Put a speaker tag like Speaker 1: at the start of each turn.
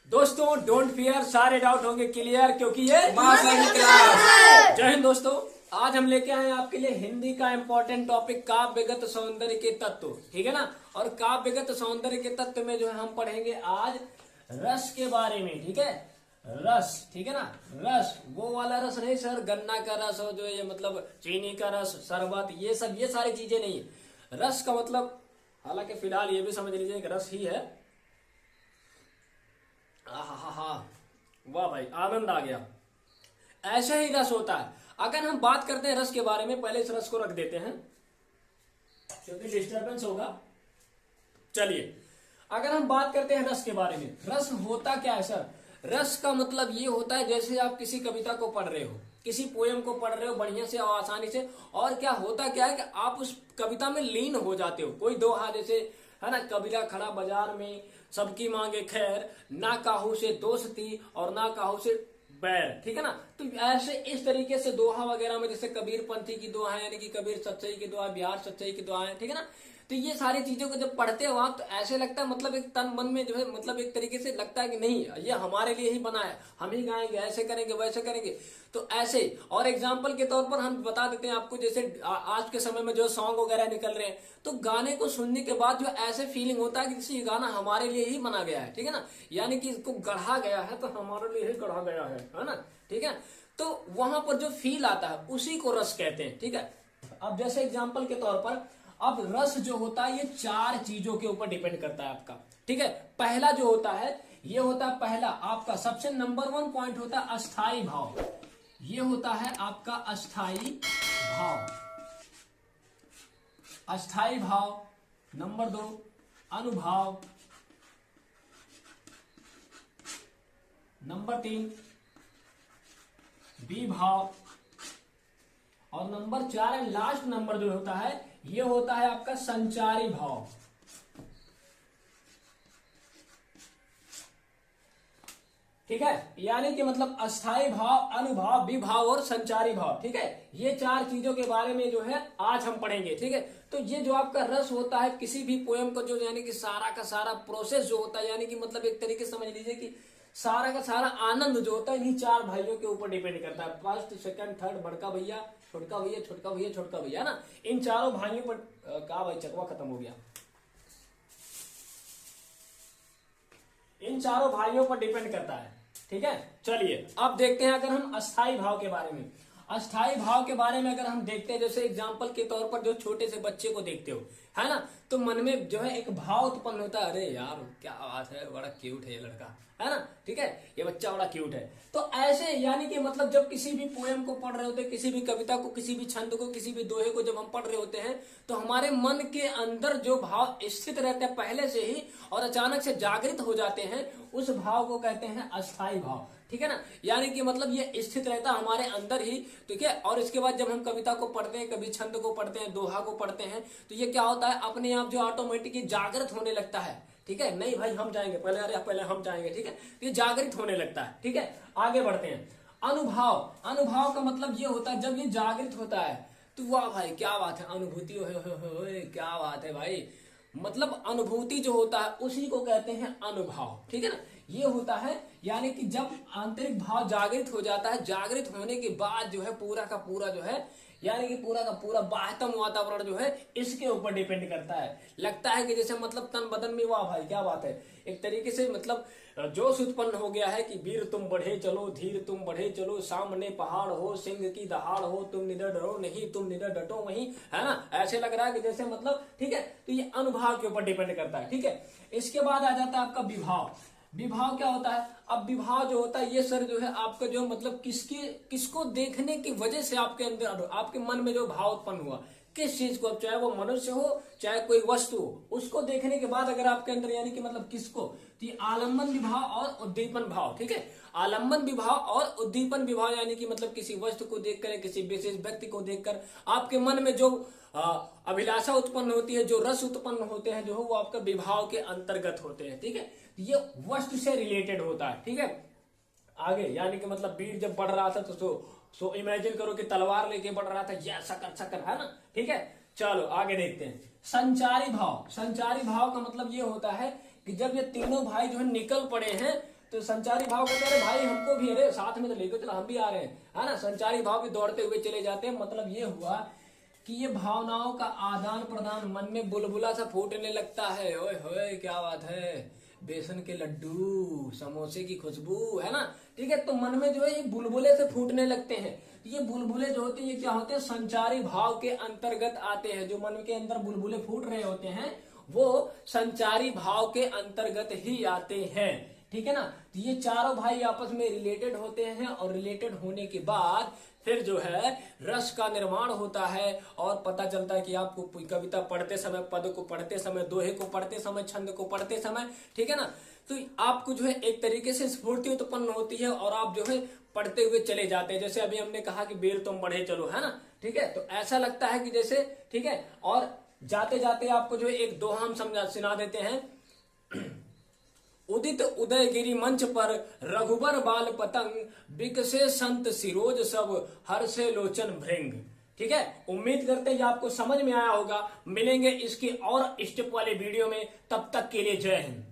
Speaker 1: दोस्तों don't fear, सारे doubt होंगे क्लियर क्योंकि ये जय हिंद दोस्तों। आज हम लेके आए हैं आपके लिए हिंदी का इंपॉर्टेंट टॉपिक काव्यगत सौंदर्य के तत्व, ठीक है ना। और काव्यगत सौंदर्य के तत्व में जो है हम पढ़ेंगे आज रस के बारे में, ठीक है। रस, ठीक है ना। रस वो वाला रस नहीं सर, गन्ना का रस हो जो ये मतलब चीनी का रस, शरबत, ये सब ये सारी चीजें नहीं है। रस का मतलब, हालांकि फिलहाल ये भी समझ लीजिए कि रस ही है। हा, वाह भाई, आनंद आ गया। ऐसे ही रस होता है। अगर हम बात करते हैं रस के बारे में, पहले इस रस को रख देते हैं क्योंकि डिस्टरबेंस होगा। चलिए, अगर हम बात करते हैं रस के बारे में, रस होता क्या है सर? रस का मतलब ये होता है जैसे आप किसी कविता को पढ़ रहे हो, किसी पोयम को पढ़ रहे हो बढ़िया से और आसानी से, और क्या होता क्या है कि आप उस कविता में लीन हो जाते हो। कोई दोहा जैसे है ना, कबीरा खड़ा बाजार में सबकी मांगे खैर, ना काहू से दोस्ती और ना काहू से बैर, ठीक है ना। तो ऐसे इस तरीके से दोहा वगैरह में, जैसे कबीर पंथी की दुआ है, यानी कि कबीर सच्चाई की दुआ, बिहार सच्चाई की दुआ है, ठीक है ना। तो ये सारी चीजों को जब पढ़ते हो आप, तो ऐसे लगता है मतलब एक तन मन में जो है मतलब एक तरीके से लगता है कि नहीं, ये हमारे लिए ही बना है, हम ही गाएंगे, ऐसे करेंगे वैसे करेंगे। तो ऐसे, और एग्जाम्पल के तौर पर हम बता देते हैं आपको, जैसे आज के समय में जो सॉन्ग वगैरह निकल रहे हैं, तो गाने को सुनने के बाद जो ऐसे फीलिंग होता है कि किसी गाना हमारे लिए ही बना गया है, ठीक है ना। यानी कि इसको गढ़ा गया है तो हमारे लिए ही गढ़ा गया है ना, ठीक है। तो वहां पर जो फील आता है उसी को रस कहते हैं, ठीक है। अब जैसे एग्जाम्पल के तौर पर, अब रस जो होता है ये चार चीजों के ऊपर डिपेंड करता है आपका, ठीक है। पहला जो होता है, ये होता है पहला आपका सबसे नंबर 1 पॉइंट होता है अस्थाई भाव। ये होता है आपका अस्थाई भाव। अस्थाई भाव। नंबर 2 अनुभाव। नंबर 3 विभाव। और नंबर 4 है, लास्ट नंबर जो होता है, ये होता है आपका संचारी भाव। ठीक है, यानी कि मतलब अस्थाई भाव, अनुभाव, विभाव और संचारी भाव, ठीक है। ये चार चीजों के बारे में जो है आज हम पढ़ेंगे, ठीक है। तो ये जो आपका रस होता है किसी भी पोयम को, जो यानी कि सारा का सारा प्रोसेस जो होता है, यानी कि मतलब एक तरीके से समझ लीजिए कि सारा का सारा आनंद जो होता है इन्हीं चार भाइयों के ऊपर डिपेंड करता है। फर्स्ट, सेकंड, थर्ड, बड़का भैया, छोटका भैया, छोटका भैया, छोटका भैया ना, इन चारों भाइयों पर कहा भाई चकवा खत्म हो गया, इन चारों भाइयों पर डिपेंड करता है, ठीक है। चलिए अब देखते हैं अगर हम अस्थाई भाव के बारे में। अस्थाई भाव के बारे में अगर हम देखते हैं, जैसे एग्जाम्पल के तौर पर जो छोटे से बच्चे को देखते हो, है ना, तो मन में जो है एक भाव उत्पन्न होता है, अरे यार क्या बात है, बड़ा क्यूट है ये लड़का, है ना, ठीक है, ये बच्चा बड़ा क्यूट है। तो ऐसे यानी कि मतलब जब किसी भी पोएम को पढ़ रहे होते हैं, किसी भी कविता को, किसी भी छंद को, किसी भी दोहे को जब हम पढ़ रहे होते हैं, तो हमारे मन के अंदर जो भाव स्थित रहते हैं पहले से ही और अचानक से जागृत हो जाते हैं, उस भाव को कहते हैं अस्थाई भाव, ठीक है ना। यानी कि मतलब ये स्थित रहता है हमारे अंदर ही, ठीक है। और इसके बाद जब हम कविता को पढ़ते हैं, कभी छंद को पढ़ते हैं, दोहा को पढ़ते हैं, तो ये क्या होता है, अपने आप जो ऑटोमेटिकली जागृत होने लगता है, ठीक है। नहीं भाई हम जाएंगे पहले, अरे पहले हम जाएंगे, ठीक है। ये जागृत होने लगता है, ठीक है। आगे बढ़ते हैं। अनुभव। अनुभव का मतलब ये होता है जब ये जागृत होता है तो वाह भाई क्या बात है, अनुभूति हो, क्या बात है भाई, मतलब अनुभूति जो होता है उसी को कहते हैं अनुभव, ठीक है ना। ये होता है यानी कि जब आंतरिक भाव जागृत हो जाता है, जागृत होने के बाद जो है पूरा का पूरा जो है, यानी कि पूरा का पूरा बाह्यतम वातावरण जो है इसके ऊपर डिपेंड करता है। लगता है कि जैसे मतलब तन बदन में वाह भाई क्या बात है, एक तरीके से मतलब जोश उत्पन्न हो गया है कि वीर तुम बढ़े चलो, धीर तुम बढ़े चलो, सामने पहाड़ हो, सिंह की दहाड़ हो, तुम निडर डरो नहीं, तुम निडर डटो वहीं, है ना। ऐसे लग रहा है कि जैसे मतलब, ठीक है। तो ये अनुभव के ऊपर डिपेंड करता है, ठीक है। इसके बाद आ जाता है आपका विभाव। विभाव क्या होता है? अब विभाव जो होता है ये सर जो है आपका जो मतलब किसको देखने की वजह से आपके अंदर, आपके मन में जो भाव उत्पन्न हुआ, किस चीज को, चाहे वो मनुष्य हो चाहे कोई वस्तु हो, उसको देखने के बाद अगर आपके अंदर यानी कि मतलब किसको, तो ये आलम्बन विभाव और उद्दीपन भाव, ठीक है। आलम्बन विभाव और उद्दीपन विभाव यानी कि मतलब किसी वस्तु को देखकर, किसी विशेष व्यक्ति को देखकर आपके मन में जो अभिलाषा उत्पन्न होती है, जो रस उत्पन्न होते हैं, जो वो आपका विभाव के अंतर्गत होते हैं, ठीक है। ये वस्तु से रिलेटेड होता है, ठीक है। आगे यानी कि मतलब वीर जब बढ़ रहा था तो सो इमेजिन करो कि तलवार लेके बढ़ रहा था, या सकन सकन, है ना, ठीक है। चलो आगे देखते हैं। संचारी भाव। संचारी भाव का मतलब ये होता है कि जब ये तीनों भाई जो है निकल पड़े हैं तो संचारी भाव कहते हैं अरे भाई हमको भी, अरे साथ में तो लेकर चलो, हम भी आ रहे हैं, है ना। संचारी भाव भी दौड़ते हुए चले जाते हैं। मतलब ये हुआ कि ये भावनाओं का आदान प्रदान, मन में बुलबुला सा फूटने लगता है। ओए होए क्या बात है, बेसन के लड्डू, समोसे की खुशबू, है ना। ठीक है, तो मन में जो है ये बुलबुले से फूटने लगते हैं। ये बुलबुले जो होते हैं ये क्या होते हैं, संचारी भाव के अंतर्गत आते हैं। जो मन के अंदर बुलबुले फूट रहे होते हैं वो संचारी भाव के अंतर्गत ही आते हैं। ठीक है ना। तो ये चारों भाई आपस में रिलेटेड होते हैं और रिलेटेड होने के बाद फिर जो है रस का निर्माण होता है और पता चलता है कि आपको कविता पढ़ते समय, पद को पढ़ते समय, दोहे को पढ़ते समय, छंद को पढ़ते समय, ठीक है ना, तो आपको जो है एक तरीके से स्फूर्ति उत्पन्न होती है और आप जो है पढ़ते हुए चले जाते हैं। जैसे अभी हमने कहा कि बेर तुम बढ़े चलो, है ना। ठीक है, तो ऐसा लगता है कि जैसे, ठीक है, और जाते जाते आपको जो है एक दोहा हम सुना देते हैं। उदित उदयगिरी मंच पर रघुबर बाल पतंग, बिकसे संत सिरोज सब, हर्षे लोचन भृंग। ठीक है, उम्मीद करते हैं आपको समझ में आया होगा। मिलेंगे इसके और स्टेप वाले वीडियो में, तब तक के लिए जय हिंद।